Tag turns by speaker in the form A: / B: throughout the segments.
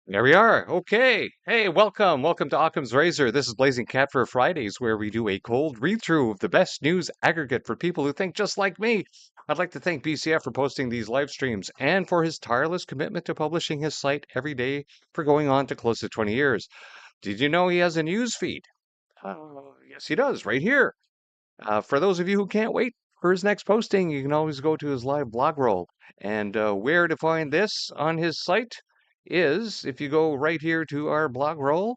A: There we are. Okay. Hey, welcome. Welcome to Occam's Razor. This is Blazing Cat for Fridays, where we do a cold read through of the best news aggregate for people who think just like me. I'd like to thank BCF for posting these live streams and for his tireless commitment to publishing his site every day for going on to close to 20 years. Did you know he has a news feed? Yes, he does, right here. For those of you who can't wait for his next posting, you can always go to his live blog roll. And where to find this on his site is if you go right here to our blog roll,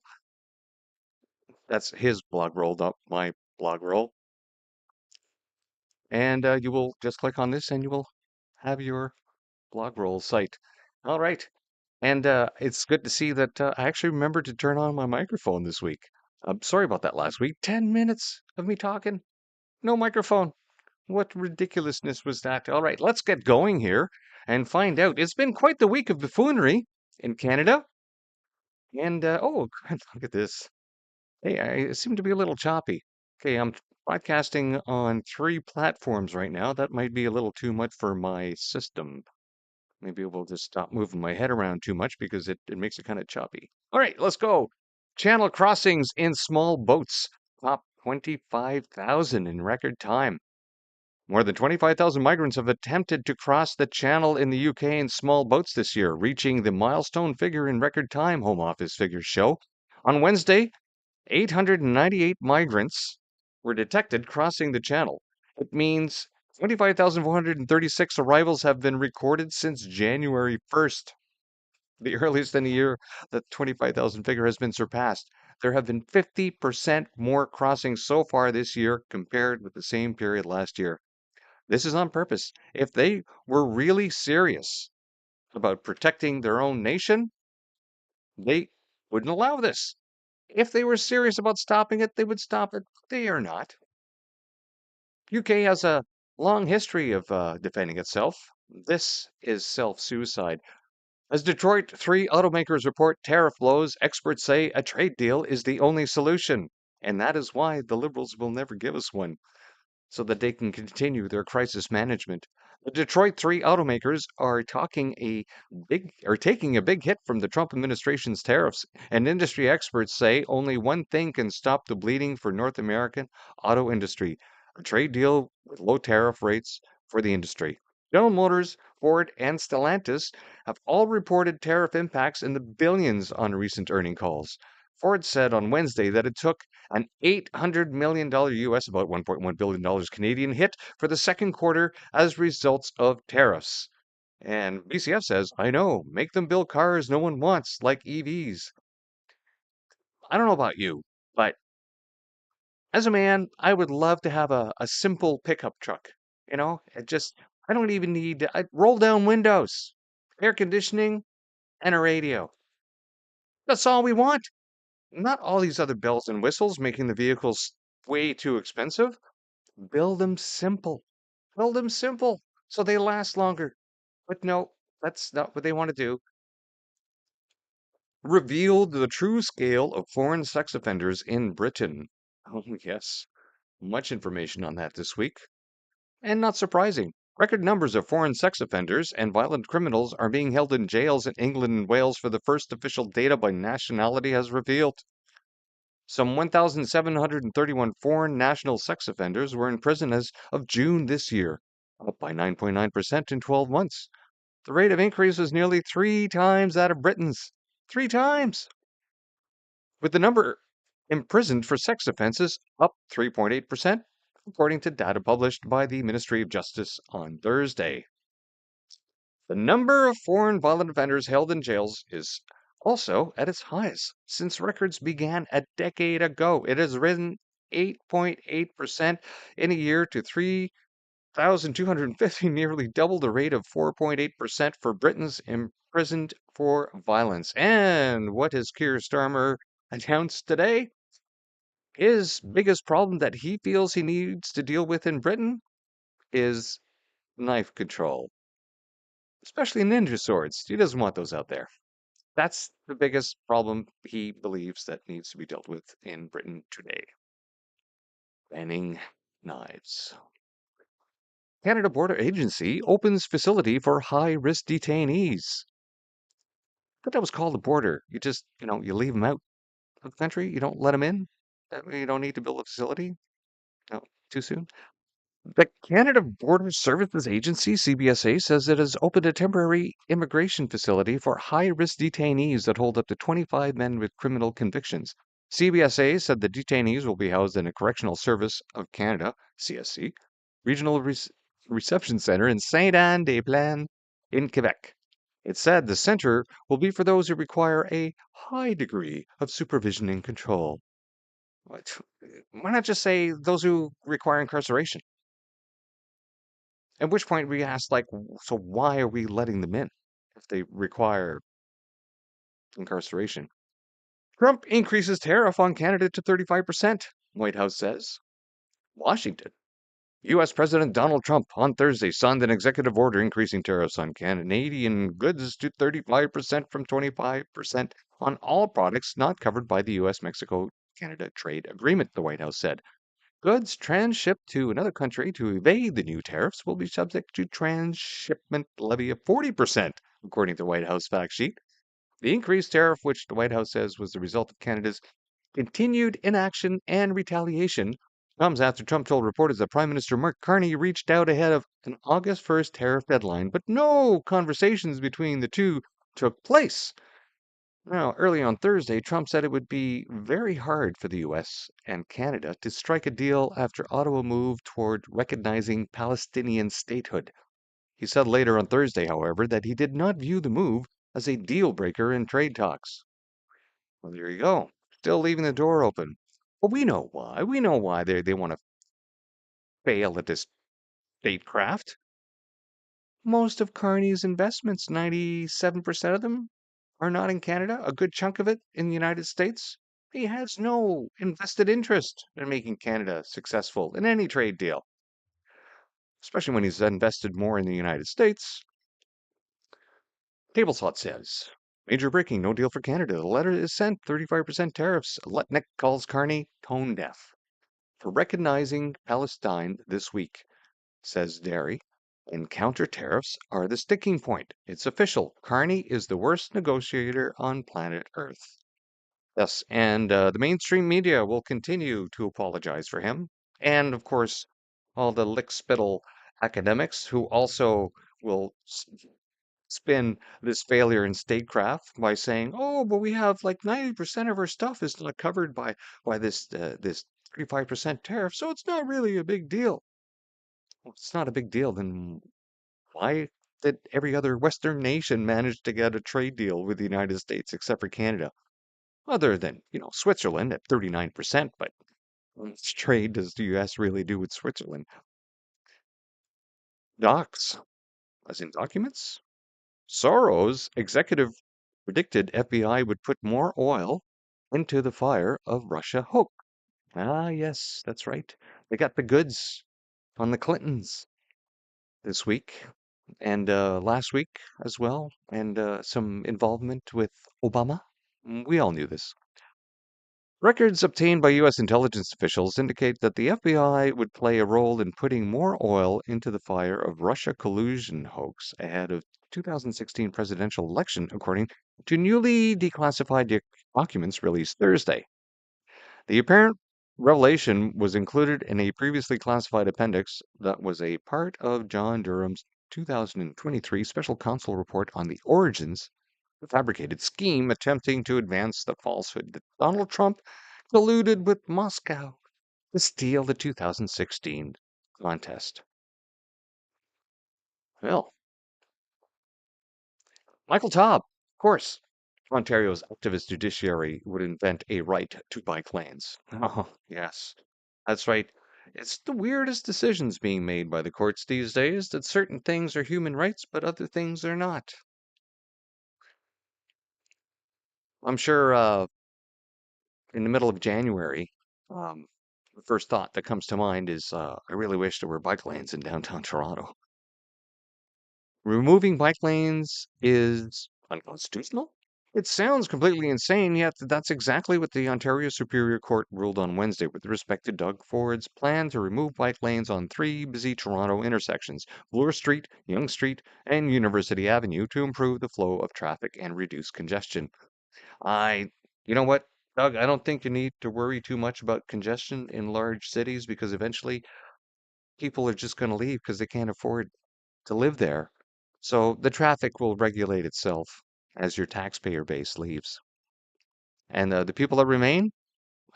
A: that's his blog roll, not my blog roll. And you will just click on this and you will have your blog roll site. All right. And it's good to see that I actually remembered to turn on my microphone this week. I'm sorry about that last week. 10 minutes of me talking, no microphone. What ridiculousness was that? All right, let's get going here and find out. It's been quite the week of buffoonery in Canada. And oh, look at this. Hey, I seem to be a little choppy. Okay, I'm broadcasting on three platforms right now. That might be a little too much for my system. Maybe we'll just stop moving my head around too much because it makes it kind of choppy. All right, let's go. Channel crossings in small boats top 25,000 in record time. More than 25,000 migrants have attempted to cross the channel in the UK in small boats this year, reaching the milestone figure in record time, Home Office figures show. On Wednesday, 898 migrants were detected crossing the channel. It means 25,436 arrivals have been recorded since January 1st, the earliest in the year that 25,000 figure has been surpassed. There have been 50% more crossings so far this year compared with the same period last year. This is on purpose. If they were really serious about protecting their own nation, they wouldn't allow this. If they were serious about stopping it, they would stop it. They are not. UK has a long history of defending itself. This is self-suicide. As Detroit 3 automakers report tariff blows, experts say a trade deal is the only solution. And that is why the Liberals will never give us one, so that they can continue their crisis management. The Detroit 3 automakers are taking a big hit from the Trump administration's tariffs, and industry experts say only one thing can stop the bleeding for North American auto industry: a trade deal with low tariff rates for the industry. General Motors, Ford, and Stellantis have all reported tariff impacts in the billions on recent earning calls. Ford said on Wednesday that it took an $800 million US, about $1.1 billion Canadian hit for the second quarter as results of tariffs. And BCF says, I know, make them build cars no one wants, like EVs. I don't know about you, but as a man, I would love to have a simple pickup truck. I don't even need, I roll down windows, air conditioning, and a radio. That's all we want. Not all these other bells and whistles making the vehicles way too expensive. Build them simple. Build them simple so they last longer. But no, that's not what they want to do. Revealed the true scale of foreign sex offenders in Britain. Oh, yes. Much information on that this week. And not surprising. Record numbers of foreign sex offenders and violent criminals are being held in jails in England and Wales for the first official data by nationality has revealed. Some 1,731 foreign national sex offenders were in prison as of June this year, up by 9.9% in 12 months. The rate of increase was nearly three times that of Britain's. Three times! With the number imprisoned for sex offenses up 3.8%, according to data published by the Ministry of Justice on Thursday. The number of foreign violent offenders held in jails is also at its highest since records began a decade ago. It has risen 8.8% in a year to 3,250, nearly double the rate of 4.8% for Britons imprisoned for violence. And what has Keir Starmer announced today? His biggest problem that he feels he needs to deal with in Britain is knife control, especially ninja swords. He doesn't want those out there. That's the biggest problem he believes that needs to be dealt with in Britain today. Banning knives. Canada Border Agency opens facility for high-risk detainees. But that was called a border. You just, you leave them out of the country. You don't let them in. That way you don't need to build a facility. No, too soon. The Canada Border Services Agency, CBSA, says it has opened a temporary immigration facility for high-risk detainees that hold up to 25 men with criminal convictions. CBSA said the detainees will be housed in a Correctional Service of Canada, CSC, Regional Reception Center in Saint-Anne-des-Plaines in Quebec. It said the center will be for those who require a high degree of supervision and control. What? Why not just say those who require incarceration? At which point we asked, like, so why are we letting them in if they require incarceration? Trump increases tariff on Canada to 35%, White House says. Washington. U.S. President Donald Trump on Thursday signed an executive order increasing tariffs on Canadian goods to 35% from 25% on all products not covered by the U.S. Mexico Canada trade agreement, the White House said. Goods transshipped to another country to evade the new tariffs will be subject to transshipment levy of 40%, according to the White House fact sheet. The increased tariff, which the White House says was the result of Canada's continued inaction and retaliation, comes after Trump told reporters that Prime Minister Mark Carney reached out ahead of an August 1st tariff deadline, but no conversations between the two took place. Now, early on Thursday, Trump said it would be very hard for the US and Canada to strike a deal after Ottawa moved toward recognizing Palestinian statehood. He said later on Thursday, however, that he did not view the move as a deal breaker in trade talks. Well, there you go. Still leaving the door open. Well, we know why. We know why they want to fail at this statecraft. Most of Carney's investments, 97% of them, are not in Canada, a good chunk of it in the United States. He has no invested interest in making Canada successful in any trade deal, especially when he's invested more in the United States. TableSalt says, major breaking, no deal for Canada. The letter is sent, 35% tariffs. Letnick calls Carney tone deaf for recognizing Palestine this week, says Derry. And counter tariffs are the sticking point. It's official. Carney is the worst negotiator on planet Earth. Yes, and the mainstream media will continue to apologize for him. And of course, all the lickspittle academics who also will spin this failure in statecraft by saying, "Oh, but we have like 90% of our stuff is not covered by this 35% tariff, so it's not really a big deal." Well, it's not a big deal, then why did every other Western nation manage to get a trade deal with the United States except for Canada? Other than, Switzerland at 39%, but how much trade does the US really do with Switzerland? Docs, as in documents? Soros executive predicted FBI would put more oil into the fire of Russia hoax. Ah, yes, that's right. They got the goods on the Clintons this week and last week as well, and some involvement with Obama. We all knew this. Records obtained by U.S. intelligence officials indicate that the FBI would play a role in putting more oil into the fire of Russia collusion hoax ahead of 2016 presidential election, according to newly declassified documents released Thursday. The apparent revelation was included in a previously classified appendix that was a part of John Durham's 2023 special counsel report on the origins of the fabricated scheme attempting to advance the falsehood that Donald Trump colluded with Moscow to steal the 2016 contest. Well, Michael Taub, of course. Ontario's activist judiciary would invent a right to bike lanes. Oh, yes, that's right. It's the weirdest decisions being made by the courts these days that certain things are human rights, but other things are not. I'm sure in the middle of January, um, the first thought that comes to mind is I really wish there were bike lanes in downtown Toronto. Removing bike lanes is unconstitutional. It sounds completely insane, yet that's exactly what the Ontario Superior Court ruled on Wednesday with respect to Doug Ford's plan to remove bike lanes on three busy Toronto intersections, Bloor Street, Yonge Street, and University Avenue, to improve the flow of traffic and reduce congestion. I, you know what, Doug, I don't think you need to worry too much about congestion in large cities because eventually people are just going to leave because they can't afford to live there. So the traffic will regulate itself as your taxpayer base leaves. And the people that remain,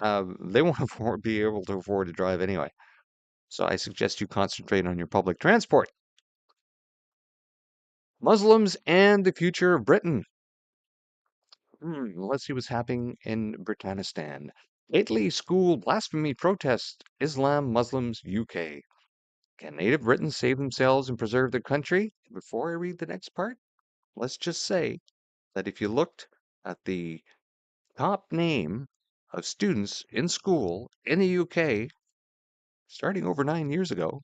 A: they won't be able to afford to drive anyway. So I suggest you concentrate on your public transport. Muslims and the future of Britain. Let's see what's happening in Britannistan. Italy school blasphemy protest, Islam Muslims UK. Can native Britons save themselves and preserve their country? Before I read the next part, let's just say that if you looked at the top name of students in school in the UK starting over 9 years ago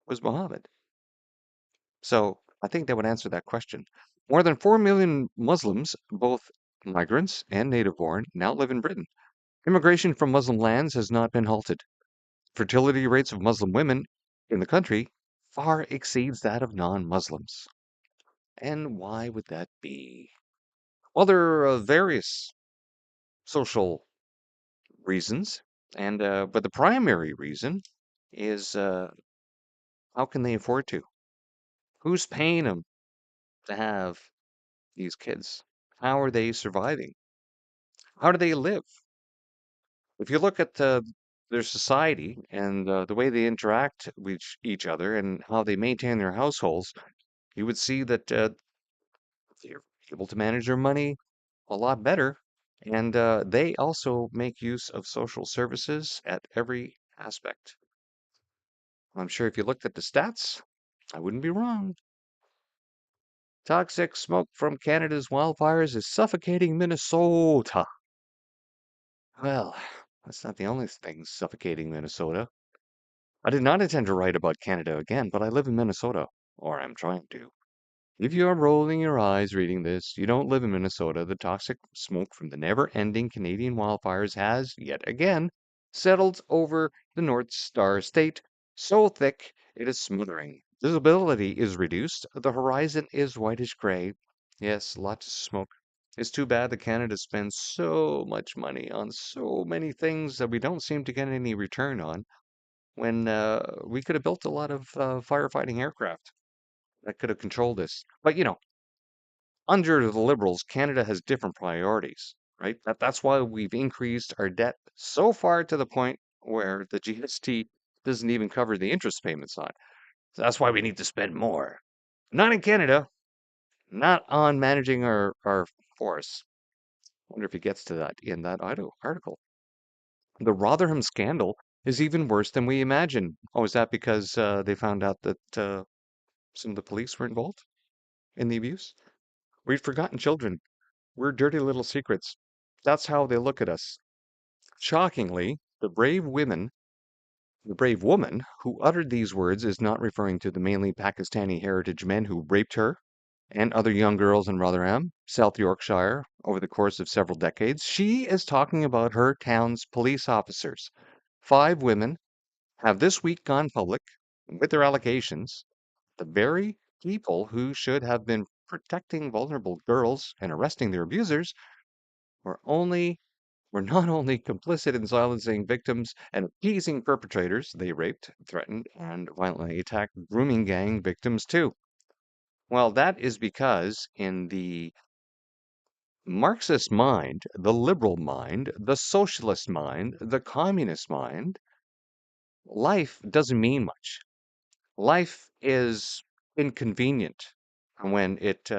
A: was Muhammad. So I think that would answer that question. More than 4 million Muslims, both migrants and native born, now live in Britain. Immigration from Muslim lands has not been halted. Fertility rates of Muslim women in the country far exceeds that of non-Muslims. And why would that be? Well, there are various social reasons, and but the primary reason is how can they afford to? Who's paying them to have these kids? How are they surviving? How do they live? If you look at their society and the way they interact with each other and how they maintain their households, you would see that they're able to manage their money a lot better. And they also make use of social services at every aspect. I'm sure if you looked at the stats, I wouldn't be wrong. Toxic smoke from Canada's wildfires is suffocating Minnesota. Well, that's not the only thing suffocating Minnesota. I did not intend to write about Canada again, but I live in Minnesota, or I'm trying to. If you are rolling your eyes reading this, you don't live in Minnesota. The toxic smoke from the never-ending Canadian wildfires has, yet again, settled over the North Star State, so thick it is smothering. Visibility is reduced. The horizon is whitish gray. Yes, lots of smoke. It's too bad that Canada spends so much money on so many things that we don't seem to get any return on when we could have built a lot of firefighting aircraft that could have controlled this. But under the Liberals, Canada has different priorities, right? That's why we've increased our debt so far to the point where the GST doesn't even cover the interest payments on. So that's why we need to spend more. Not in Canada, not on managing our forests. I wonder if he gets to that in that article. The Rotherham scandal is even worse than we imagine. Oh, is that because they found out that some of the police were involved in the abuse? We've forgotten children. We're dirty little secrets. That's how they look at us. Shockingly, the brave woman who uttered these words is not referring to the mainly Pakistani heritage men who raped her and other young girls in Rotherham, South Yorkshire, over the course of several decades. She is talking about her town's police officers. 5 women have this week gone public with their allegations. The very people who should have been protecting vulnerable girls and arresting their abusers were only were not only complicit in silencing victims and appeasing perpetrators, they raped, threatened, and violently attacked grooming gang victims too. Well, that is because in the Marxist mind, the liberal mind, the socialist mind, the communist mind, life doesn't mean much. Life is inconvenient when it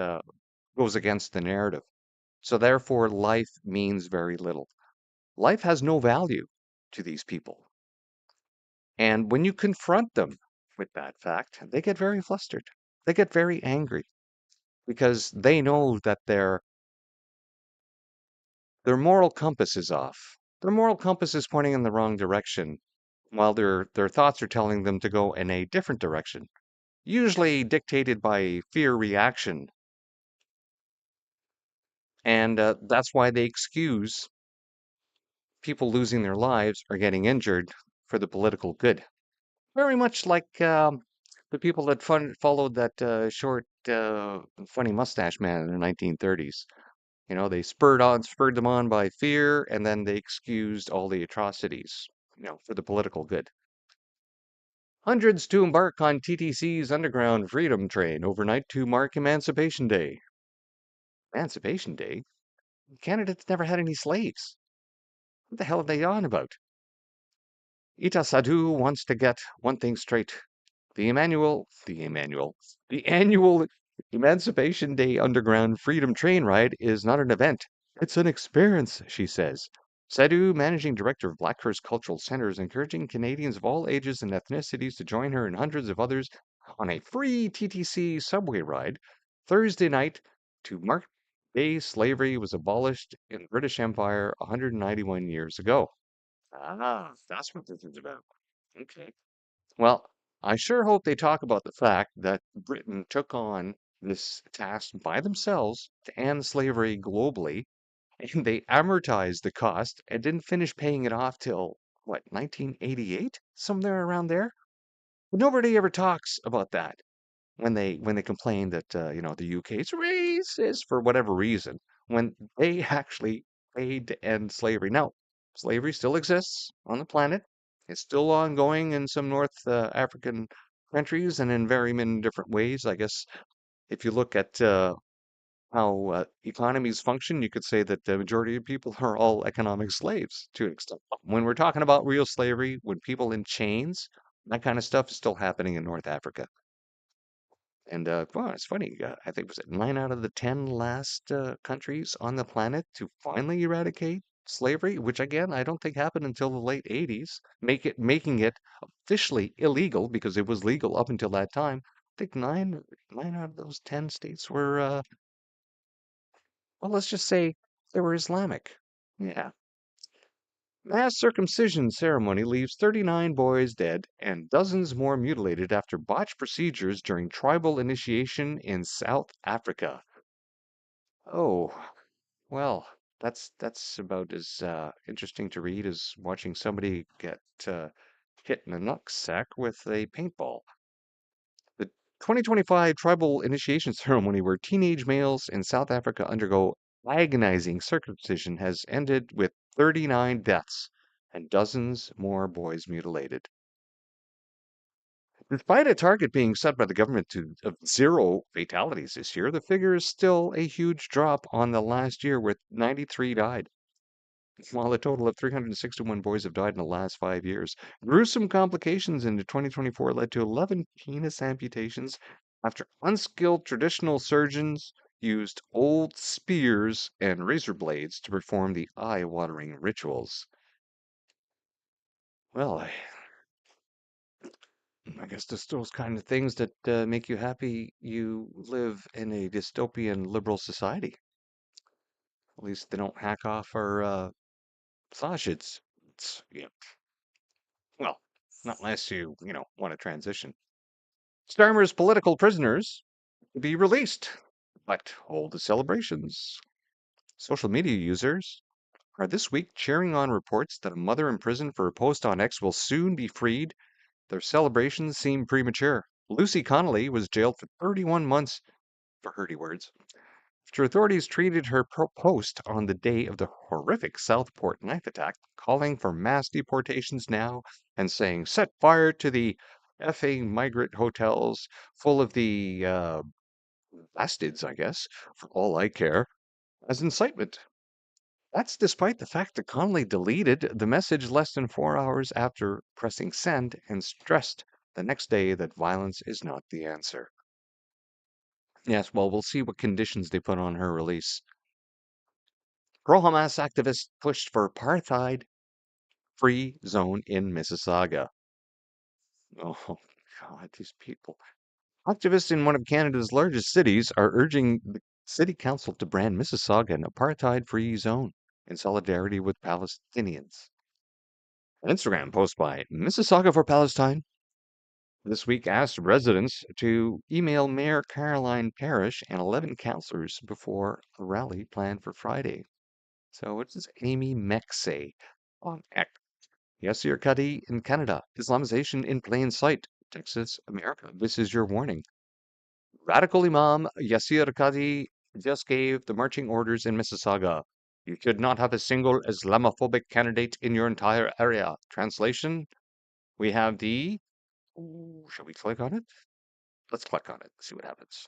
A: goes against the narrative. So therefore, life means very little. Life has no value to these people. And when you confront them with that fact, they get very flustered. They get very angry because they know that their moral compass is off. Their moral compass is pointing in the wrong direction, while their thoughts are telling them to go in a different direction, usually dictated by fear reaction. And that's why they excuse people losing their lives or getting injured for the political good. Very much like the people that followed that short, funny mustache man in the 1930s. You know, they spurred them on by fear, and then they excused all the atrocities, for the political good. Hundreds to embark on TTC's Underground Freedom Train overnight to mark Emancipation Day. Emancipation Day? Canada's never had any slaves. What the hell are they on about? Ita Sadhu wants to get one thing straight. The annual Emancipation Day Underground Freedom Train ride is not an event. It's an experience, she says. Sadhu, managing director of Blackhurst Cultural Centre, is encouraging Canadians of all ages and ethnicities to join her and hundreds of others on a free TTC subway ride Thursday night to mark the day slavery was abolished in the British Empire 191 years ago. Ah, that's what this is about. Okay. Well, I sure hope they talk about the fact that Britain took on this task by themselves to end slavery globally, and they amortized the cost and didn't finish paying it off till, what, 1988? Somewhere around there? But nobody ever talks about that when they complain that the UK is racist for whatever reason, when they actually paid to end slavery. Now, slavery still exists on the planet. It's still ongoing in some North African countries and in very many different ways. I guess if you look at how economies function, you could say that the majority of people are all economic slaves to an extent. When we're talking about real slavery, when people in chains, that kind of stuff is still happening in North Africa. And well, it's funny. I think was it 9 out of the 10 last countries on the planet to finally eradicate slavery, which again I don't think happened until the late 80s, making it officially illegal because it was legal up until that time. I think nine out of those 10 states were well, let's just say they were Islamic. Yeah. Mass circumcision ceremony leaves 39 boys dead and dozens more mutilated after botched procedures during tribal initiation in South Africa. Oh, well, that's about as interesting to read as watching somebody get hit in the nutsack with a paintball. The 2025 tribal initiation ceremony, where teenage males in South Africa undergo agonizing circumcision, has ended with 39 deaths and dozens more boys mutilated. Despite a target being set by the government of zero fatalities this year, the figure is still a huge drop on the last year, where 93 died, while a total of 361 boys have died in the last 5 years. Gruesome complications in 2024 led to 11 penis amputations after unskilled traditional surgeons used old spears and razor blades to perform the eye-watering rituals. Well, I guess just those kind of things that make you happy you live in a dystopian liberal society. At least they don't hack off our sausages. Yeah, well, not unless you want to transition. Starmer's political prisoners to be released, but hold the celebrations. Social media users are this week cheering on reports that a mother in prison for a post on X will soon be freed. Their celebrations seem premature. Lucy Connolly was jailed for 31 months for hurty words after authorities treated her post on the day of the horrific Southport knife attack, calling for mass deportations now and saying, set fire to the effing migrant hotels full of the bastards, I guess, for all I care, as incitement. That's despite the fact that Connolly deleted the message less than 4 hours after pressing send and stressed the next day that violence is not the answer. Yes, well, we'll see what conditions they put on her release. Pro-Hamas activists pushed for apartheid-free zone in Mississauga. Oh, God, these people. Activists in one of Canada's largest cities are urging the city council to brand Mississauga an apartheid-free zone in solidarity with Palestinians. An Instagram post by Mississauga for Palestine this week asked residents to email Mayor Caroline Parrish and 11 councillors before a rally planned for Friday. So what does Amy Meck say on X? Yasir Qadi in Canada. Islamization in plain sight. Texas, America. This is your warning. Radical Imam Yasir Qadi just gave the marching orders in Mississauga. You should not have a single Islamophobic candidate in your entire area. Translation, we have the... Ooh, shall we click on it? Let's click on it, see what happens.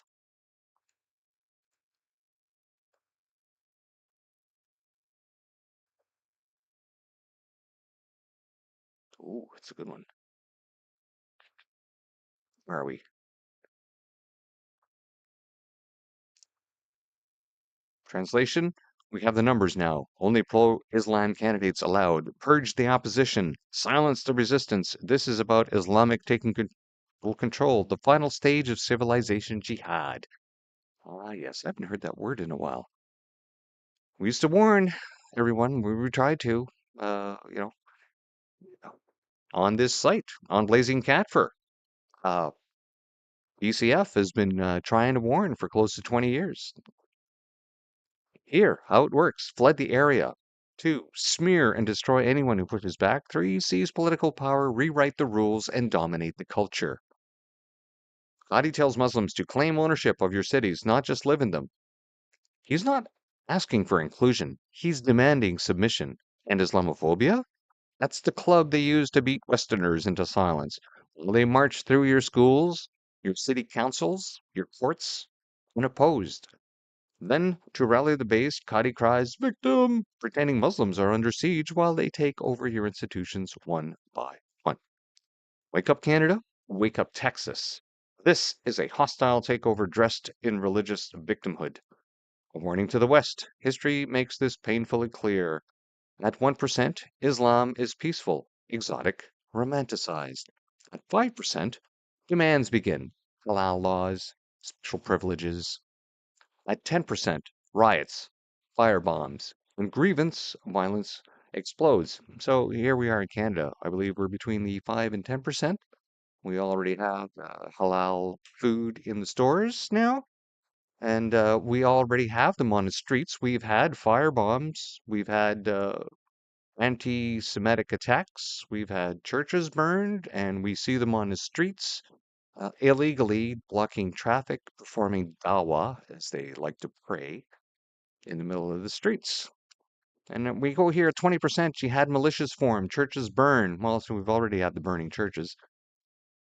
A: Ooh, it's a good one. Where are we? Translation, we have the numbers now. Only pro-Islam candidates allowed. Purge the opposition. Silence the resistance. This is about Islamic taking full control. The final stage of civilization jihad. Ah, yes, I haven't heard that word in a while. We used to warn everyone. We tried to, you know, on this site, on Blazing Cat Fur. ECF has been trying to warn for close to 20 years. Here, how it works. Flood the area. 2. Smear and destroy anyone who pushes back. 3. Seize political power, rewrite the rules, and dominate the culture. Qadi tells Muslims to claim ownership of your cities, not just live in them. He's not asking for inclusion. He's demanding submission. And Islamophobia? That's the club they use to beat Westerners into silence. They march through your schools, your city councils, your courts, unopposed. Then, to rally the base, Qadi cries, "Victim!" pretending Muslims are under siege while they take over your institutions one by one. Wake up, Canada. Wake up, Texas. This is a hostile takeover dressed in religious victimhood. A warning to the West. History makes this painfully clear. At 1%, Islam is peaceful, exotic, romanticized. At 5%, demands begin. Halal laws, special privileges. At 10%, riots, firebombs, and grievance violence explodes. So here we are in Canada. I believe we're between the 5 and 10%. We already have halal food in the stores now, and we already have them on the streets. We've had firebombs, we've had anti-Semitic attacks, we've had churches burned, and we see them on the streets, illegally blocking traffic, performing dawah, as they like to pray, in the middle of the streets. And then we go here at 20%, jihad militias form, churches burn. Well, so we've already had the burning churches.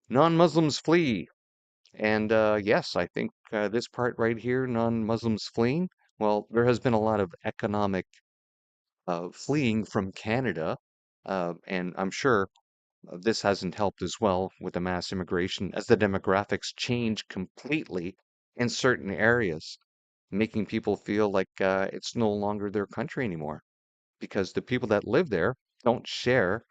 A: Non-Muslims flee. And yes, I think this part right here, non-Muslims fleeing, well, there has been a lot of economic fleeing from Canada. And I'm sure this hasn't helped as well with the mass immigration as the demographics change completely in certain areas, making people feel like it's no longer their country anymore because the people that live there don't share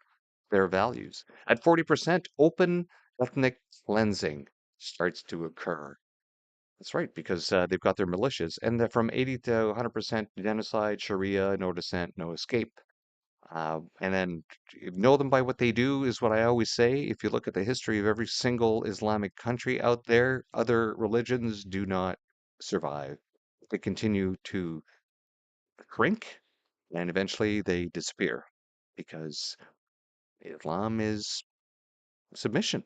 A: their values. At 40%, open ethnic cleansing starts to occur. That's right, because they've got their militias, and they're from 80 to 100% genocide, Sharia, no dissent, no escape. And then know them by what they do is what I always say. If you look at the history of every single Islamic country out there, other religions do not survive. They continue to shrink and eventually they disappear because Islam is submission.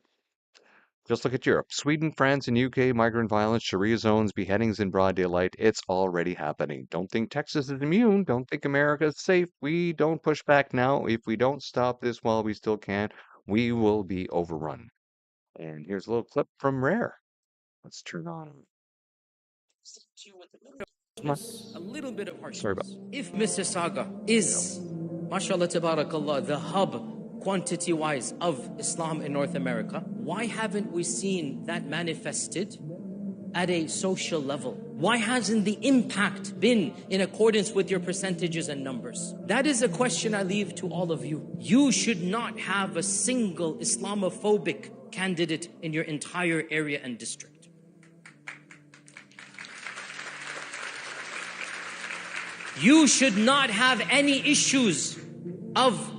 A: Just look at Europe. Sweden, France, and UK, migrant violence, Sharia zones, beheadings in broad daylight. It's already happening. Don't think Texas is immune. Don't think America is safe. We don't push back now. If we don't stop this while we still can, we will be overrun. And here's a little clip from Rare. Let's turn on.
B: A little bit of
A: Sorry about
B: harshness. If Mississauga is, mashallah tabarakallah, the hub quantity-wise of Islam in North America, why haven't we seen that manifested at a social level? Why hasn't the impact been in accordance with your percentages and numbers? That is a question I leave to all of you. You should not have a single Islamophobic candidate in your entire area and district. You should not have any issues of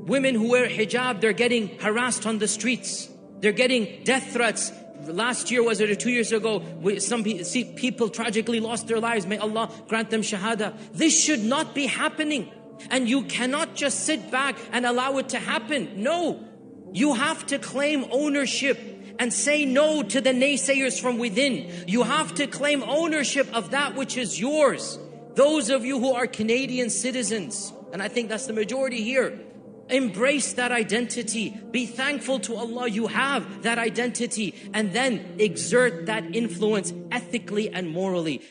B: women who wear hijab, they're getting harassed on the streets. They're getting death threats. Last year, was it, or 2 years ago, some people tragically lost their lives. May Allah grant them shahada. This should not be happening. And you cannot just sit back and allow it to happen. No. You have to claim ownership and say no to the naysayers from within. You have to claim ownership of that which is yours. Those of you who are Canadian citizens, and I think that's the majority here, embrace that identity. Be thankful to Allah you have that identity, and then exert that influence ethically and morally.